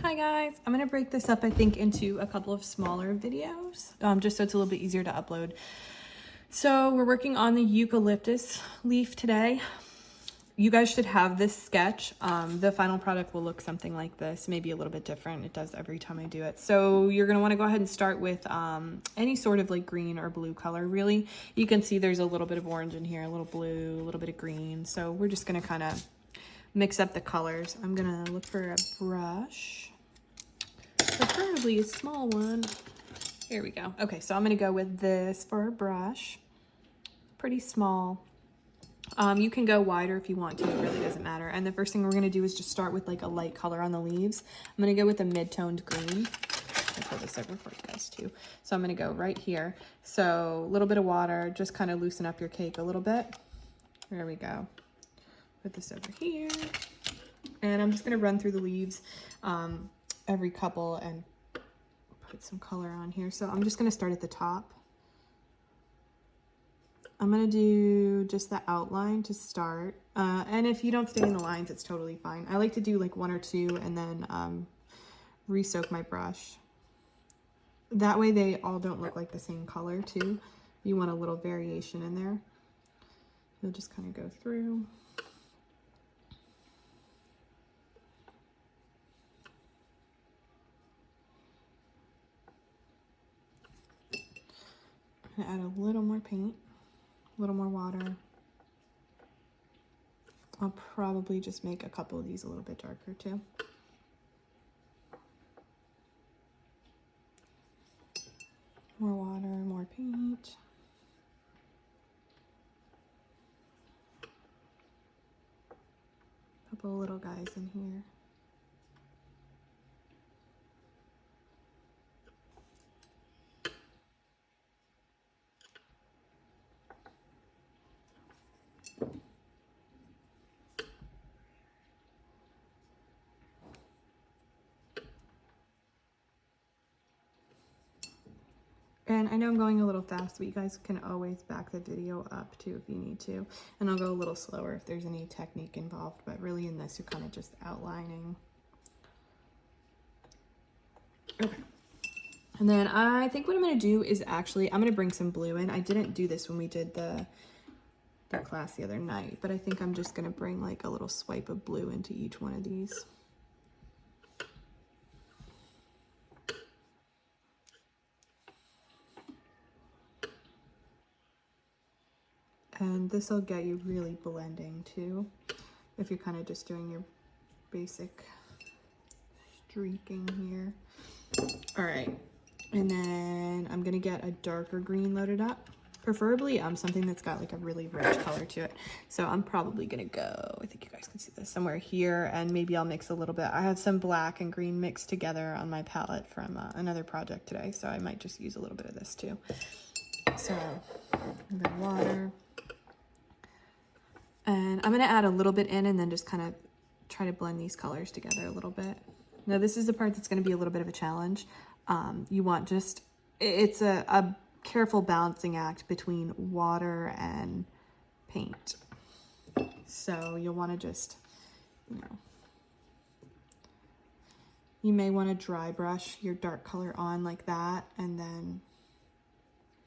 Hi guys, I'm gonna break this up I think into a couple of smaller videos, just so it's a little bit easier to upload. So we're working on the eucalyptus leaf today. You guys should have this sketch. The final product will look something like this, maybe a little bit different. It does every time I do it. So you're gonna wanna go ahead and start with any sort of like green or blue color, really. You can see there's a little bit of orange in here, a little blue, a little bit of green. So we're just gonna kind of mix up the colors. I'm gonna look for a brush, preferably a small one. Here we go. Okay, so I'm gonna go with this for a brush. Pretty small. You can go wider if you want to, it really doesn't matter. And the first thing we're gonna do is just start with like a light color on the leaves. I'm gonna go with a mid-toned green. I'll put this over for you guys too. So I'm gonna go right here. So a little bit of water, just kind of loosen up your cake a little bit. There we go. Put this over here. And I'm just gonna run through the leaves every couple and put some color on here. So I'm just gonna start at the top. I'm gonna do just the outline to start. And if you don't stay in the lines, it's totally fine. I like to do like one or two and then re-soak my brush. That way they all don't look like the same color too. You want a little variation in there. You'll just kind of go through. I'm gonna add a little more paint. A little more water. I'll probably just make a couple of these a little bit darker too. More water, more paint. A couple of little guys in here. And I know I'm going a little fast, but you guys can always back the video up too if you need to. And I'll go a little slower if there's any technique involved, but really in this, you're kind of just outlining. Okay. And then I think what I'm gonna do is actually, I'm gonna bring some blue in. I didn't do this when we did the class the other night, but I think I'm just gonna bring like a little swipe of blue into each one of these. And this will get you really blending too, if you're kind of just doing your basic streaking here. All right, and then I'm gonna get a darker green loaded up, preferably something that's got like a really rich color to it. So I'm probably gonna go, I think you guys can see this, somewhere here, and maybe I'll mix a little bit. I have some black and green mixed together on my palette from another project today, so I might just use a little bit of this too. So a bit of water. And I'm gonna add a little bit in and then just kind of try to blend these colors together a little bit. Now this is the part that's gonna be a little bit of a challenge. You want just, it's a careful balancing act between water and paint. So you'll wanna just, you may wanna dry brush your dark color on like that and then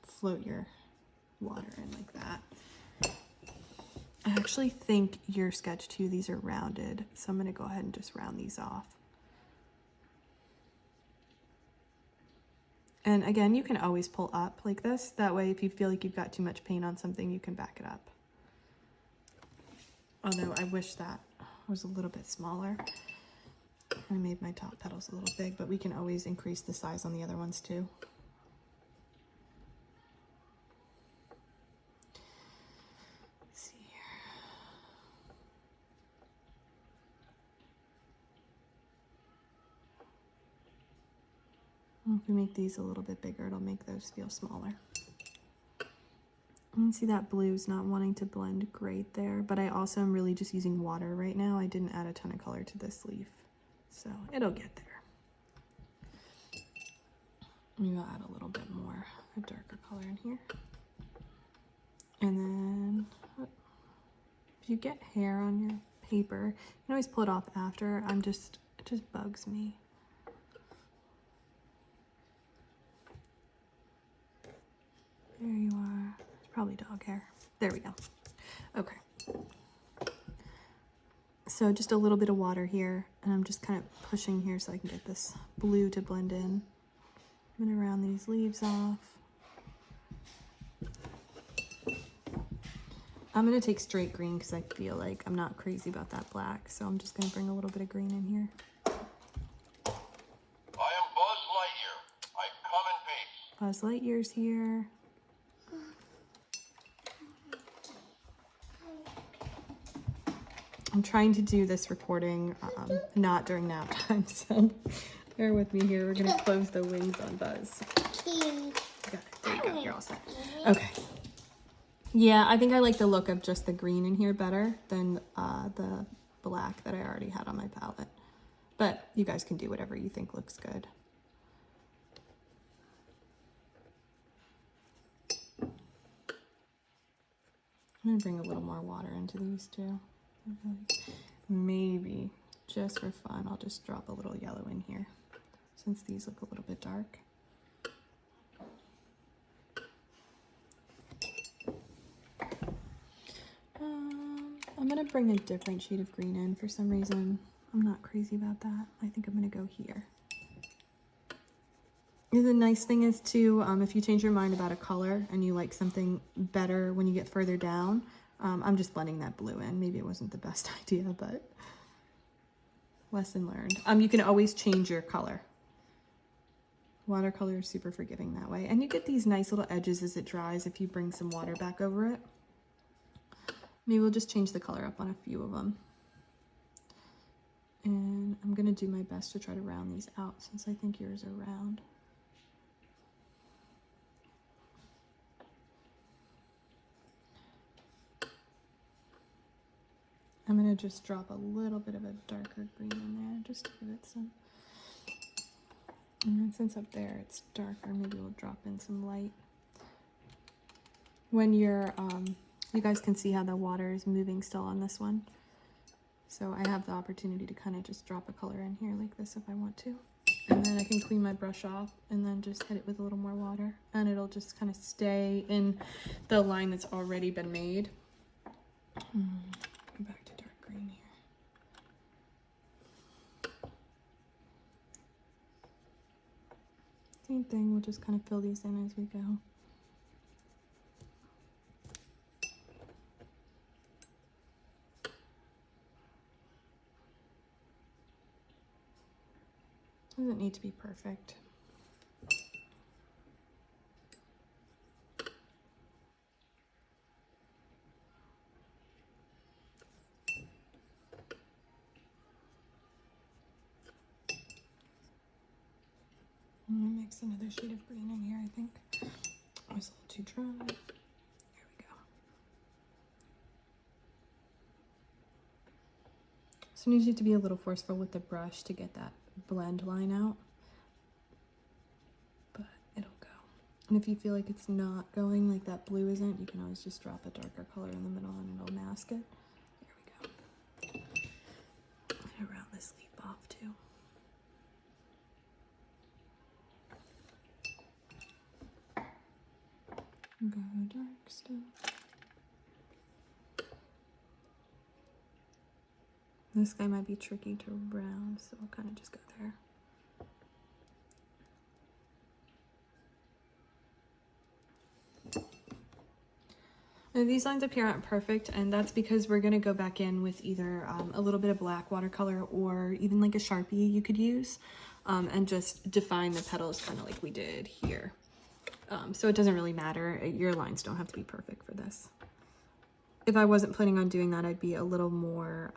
float your water in like that. I actually think your sketch too, these are rounded. So I'm gonna go ahead and just round these off. And again, you can always pull up like this. That way, if you feel like you've got too much paint on something, you can back it up. Although I wish that was a little bit smaller. I made my top petals a little big, but we can always increase the size on the other ones too. If we make these a little bit bigger, it'll make those feel smaller. You can see that blue's not wanting to blend great there, but I also am really just using water right now. I didn't add a ton of color to this leaf, so it'll get there. Maybe I'll add a little bit more, a darker color in here. And then if you get hair on your paper, you can always pull it off after. It just bugs me. There you are. Probably dog hair. There we go. Okay. So just a little bit of water here, and I'm just kind of pushing here so I can get this blue to blend in. I'm gonna round these leaves off. I'm gonna take straight green because I feel like I'm not crazy about that black, so I'm just gonna bring a little bit of green in here. I am Buzz Lightyear. I come in peace. Buzz Lightyear's here. I'm trying to do this recording not during nap time, so bear with me here. We're gonna close the wings on Buzz. Got it. There you go. You're all set. Okay. Yeah, I think I like the look of just the green in here better than the black that I already had on my palette. But you guys can do whatever you think looks good. I'm gonna bring a little more water into these too. Maybe, just for fun, I'll just drop a little yellow in here since these look a little bit dark. I'm gonna bring a different shade of green in for some reason. I'm not crazy about that. I think I'm gonna go here. And the nice thing is too, if you change your mind about a color and you like something better when you get further down, I'm just blending that blue in. Maybe it wasn't the best idea, but lesson learned. You can always change your color. Watercolor is super forgiving that way. And you get these nice little edges as it dries if you bring some water back over it. Maybe we'll just change the color up on a few of them. And I'm gonna do my best to try to round these out since I think yours are round. I'm gonna just drop a little bit of a darker green in there just to give it some, and then since up there it's darker, maybe we'll drop in some light. When you're, you guys can see how the water is moving still on this one. So I have the opportunity to kind of just drop a color in here like this if I want to. And then I can clean my brush off and then just hit it with a little more water. And it'll just kind of stay in the line that's already been made. Go back to dark green here. Same thing, we'll just kind of fill these in as we go. Doesn't need to be perfect. I'm gonna mix another shade of green in here, I think. It was a little too dry. There we go. Sometimes you have to be a little forceful with the brush to get that blend line out. But it'll go. And if you feel like it's not going, like that blue isn't, you can always just drop a darker color in the middle and it'll mask it. There we go. I'm gonna round this leaf off too. Go dark still. This guy might be tricky to round, so we'll kind of just go there. Now these lines up here aren't perfect, and that's because we're going to go back in with either a little bit of black watercolor or even like a Sharpie you could use, and just define the petals kind of like we did here. So it doesn't really matter. Your lines don't have to be perfect for this. If I wasn't planning on doing that, I'd be a little more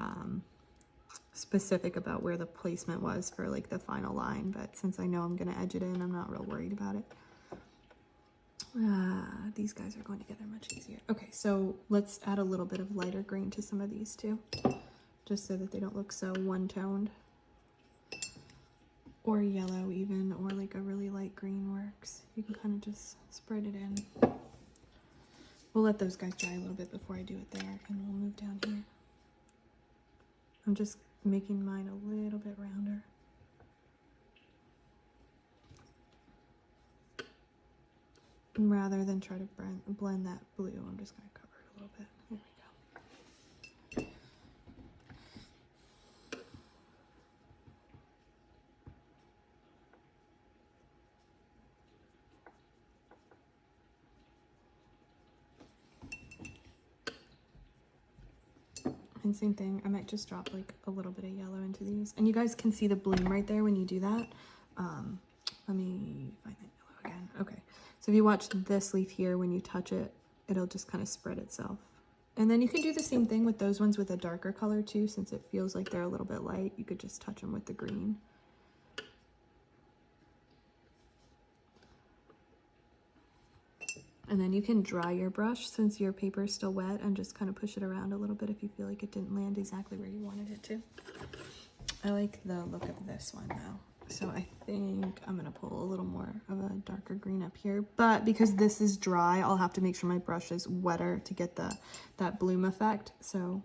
specific about where the placement was for like the final line, but since I know I'm going to edge it in, I'm not real worried about it. These guys are going together much easier. Okay, so let's add a little bit of lighter green to some of these too, just so that they don't look so one-toned. Or yellow even, or like a really light green works. You can kind of just spread it in. We'll let those guys dry a little bit before I do it there, and we'll move down here. I'm just making mine a little bit rounder. rather than try to blend that blue, I'm just going to cover it a little bit. Here we go. And same thing, I might just drop like a little bit of yellow into these. And you guys can see the bloom right there when you do that. Let me find that yellow again. Okay, so if you watch this leaf here, when you touch it, it'll just kind of spread itself. And then you can do the same thing with those ones with a darker color too, since it feels like they're a little bit light. You could just touch them with the green. And then you can dry your brush since your paper is still wet and just kind of push it around a little bit if you feel like it didn't land exactly where you wanted it to. I like the look of this one now. So I think I'm gonna pull a little more of a darker green up here, but because this is dry, I'll have to make sure my brush is wetter to get that bloom effect. So,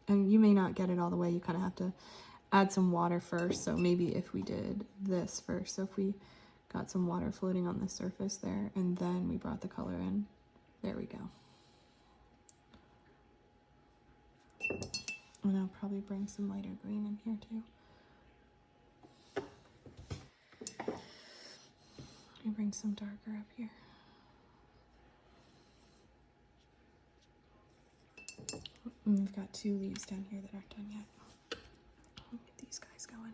and you may not get it all the way, you kind of have to add some water first. So maybe if we did this first, so if we got some water floating on the surface there, and then we brought the color in. There we go. And I'll probably bring some lighter green in here too. Let me bring some darker up here. And we've got 2 leaves down here that aren't done yet. I'll get these guys going.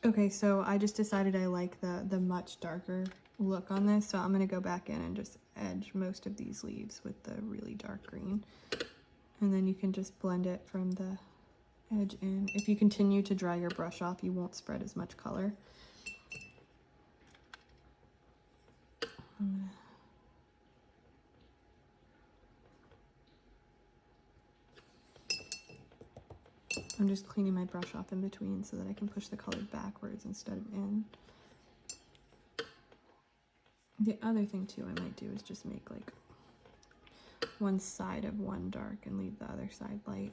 Okay, so I just decided I like the much darker look on this, so I'm going to go back in and just edge most of these leaves with the really dark green. And then you can just blend it from the edge in. If you continue to dry your brush off, you won't spread as much color. I'm just cleaning my brush off in between so that I can push the color backwards instead of in. The other thing too I might do is just make like one side of one dark and leave the other side light.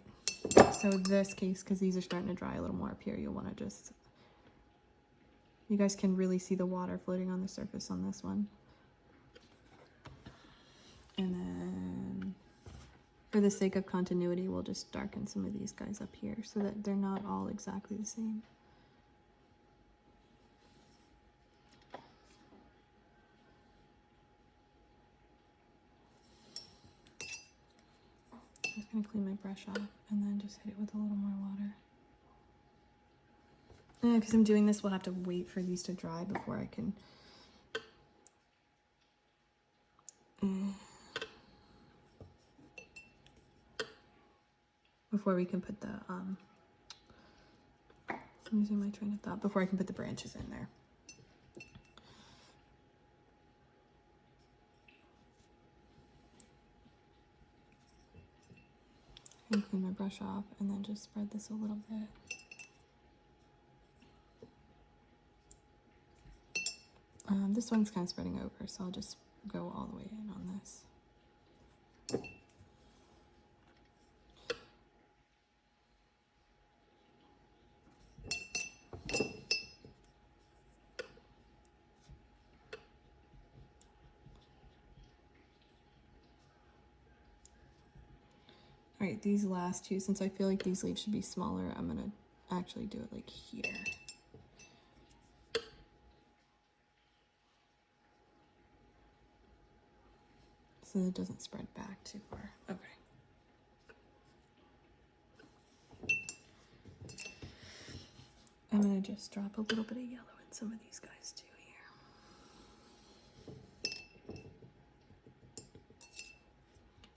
So in this case, because these are starting to dry a little more up here, you'll want to just, you guys can really see the water floating on the surface on this one. And then for the sake of continuity, we'll just darken some of these guys up here so that they're not all exactly the same. I'm just going to clean my brush off and then just hit it with a little more water. Because I'm doing this, we'll have to wait for these to dry before I can before we can put the I'm losing my train of thought, before I can put the branches in there. And clean my brush off and then just spread this a little bit. This one's kind of spreading over, so I'll just go all the way in on this. All right, these last 2, since I feel like these leaves should be smaller, I'm gonna actually do it like here. So that it doesn't spread back too far. Okay. I'm gonna just drop a little bit of yellow in some of these guys too here.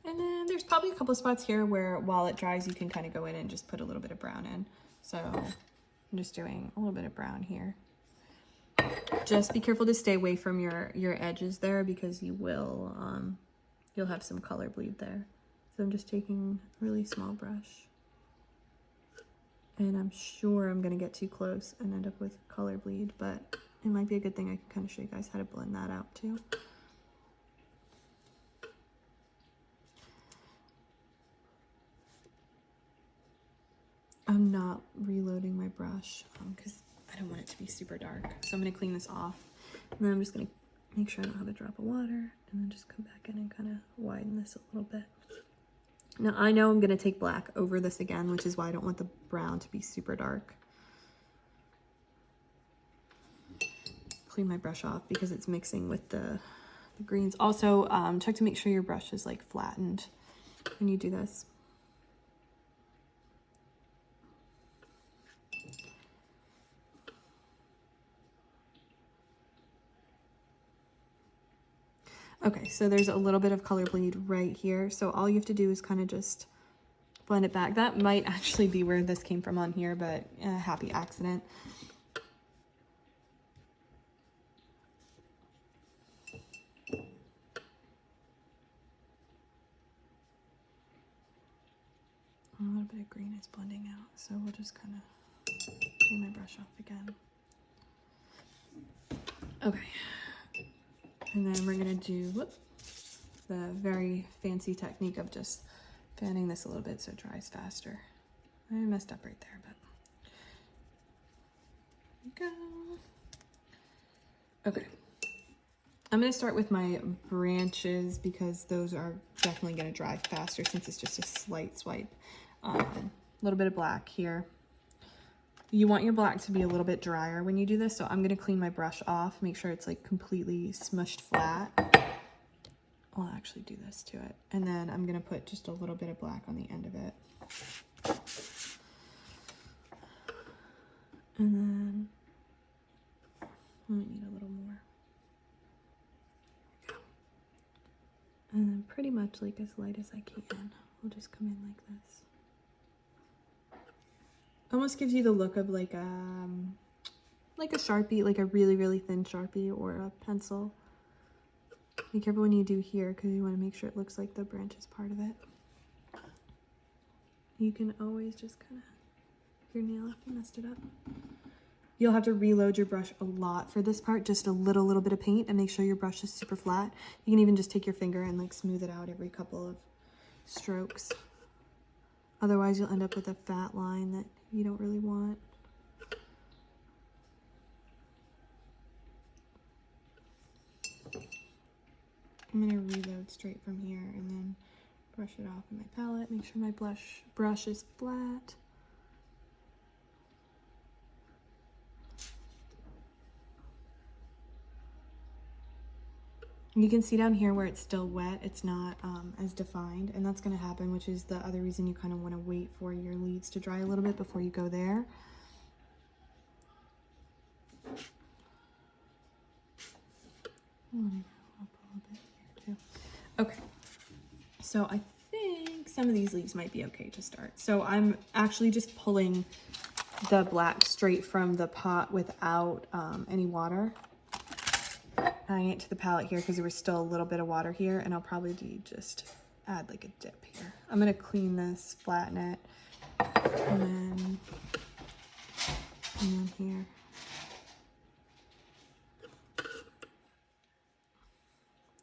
And then there's probably a couple spots here where while it dries, you can kind of go in and just put a little bit of brown in. So I'm just doing a little bit of brown here. Just be careful to stay away from your edges there because you will, you'll have some color bleed there. So I'm just taking a really small brush And I'm sure I'm gonna get too close and end up with color bleed, but it might be a good thing I can kind of show you guys how to blend that out too. I'm not reloading my brush because I don't want it to be super dark. So I'm gonna clean this off. And then I'm just gonna make sure I don't have a drop of water, and then just come back in and kind of widen this a little bit. Now I know I'm gonna take black over this again, which is why I don't want the brown to be super dark. Clean my brush off because it's mixing with the greens. Also, check to make sure your brush is like flattened when you do this. Okay, so there's a little bit of color bleed right here. So all you have to do is kind of just blend it back. That might actually be where this came from on here, but happy accident. A little bit of green is blending out, so we'll just kind of clean my brush off again. Okay. And then we're gonna do the very fancy technique of just fanning this a little bit so it dries faster. I messed up right there, but there we go. Okay. I'm gonna start with my branches because those are definitely gonna dry faster since it's just a slight swipe. A little bit of black here. You want your black to be a little bit drier when you do this, so I'm gonna clean my brush off, make sure it's like completely smushed flat. I'll actually do this to it. And then I'm gonna put just a little bit of black on the end of it. And then, I might need a little more. There we go. And then pretty much like as light as I can. We'll just come in like this. Almost gives you the look of like a Sharpie, like a really, really thin Sharpie or a pencil. Be careful when you do here because you want to make sure it looks like the branch is part of it. You can always just kind of, your nail if you messed it up. You'll have to reload your brush a lot for this part, just a little bit of paint, and make sure your brush is super flat. You can even just take your finger and like smooth it out every couple of strokes. Otherwise you'll end up with a fat line that you don't really want. I'm gonna reload straight from here and then brush it off in my palette. Make sure my brush is flat. You can see down here where it's still wet, it's not as defined, and that's going to happen, which is the other reason you kind of want to wait for your leaves to dry a little bit before you go there. I'm going to go up a little bit here too. Okay, so I think some of these leaves might be okay to start. So I'm actually just pulling the black straight from the pot without any water. Adding it to the palette here because there was still a little bit of water here, and I'll probably just add like a dip here. I'm gonna clean this, flatten it, and then here.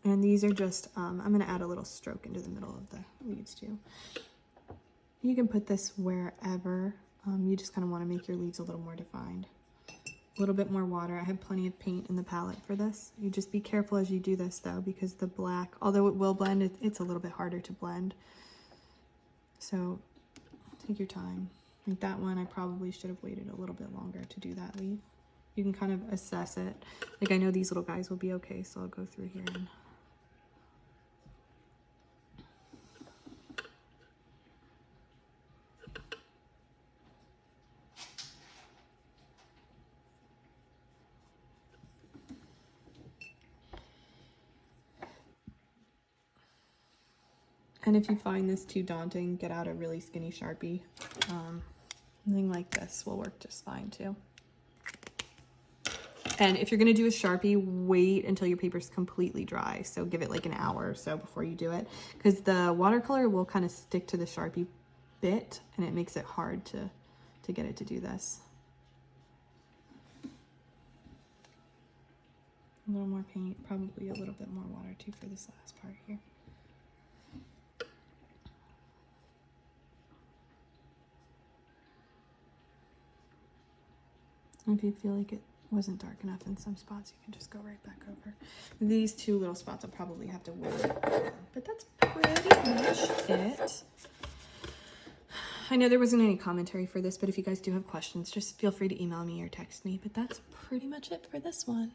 And these are just, I'm gonna add a little stroke into the middle of the leaves too. You can put this wherever. You just kind of want to make your leaves a little more defined. A little bit more water. I have plenty of paint in the palette for this. You just be careful as you do this though, because the black, although it will blend, it's a little bit harder to blend. So take your time. Like that one, I probably should have waited a little bit longer to do that leaf. You can kind of assess it. Like I know these little guys will be okay, so I'll go through here and And if you find this too daunting, get out a really skinny Sharpie. Something like this will work just fine too. And if you're gonna do a Sharpie, wait until your paper's completely dry. So give it like an hour or so before you do it, because the watercolor will kind of stick to the Sharpie bit and it makes it hard to to get it to do this. A little more paint, probably a little bit more water too for this last part here. If you feel like it wasn't dark enough in some spots, you can just go right back over. These two little spots I'll probably have to wait, but that's pretty much it. I know there wasn't any commentary for this, but if you guys do have questions, just feel free to email me or text me, but that's pretty much it for this one.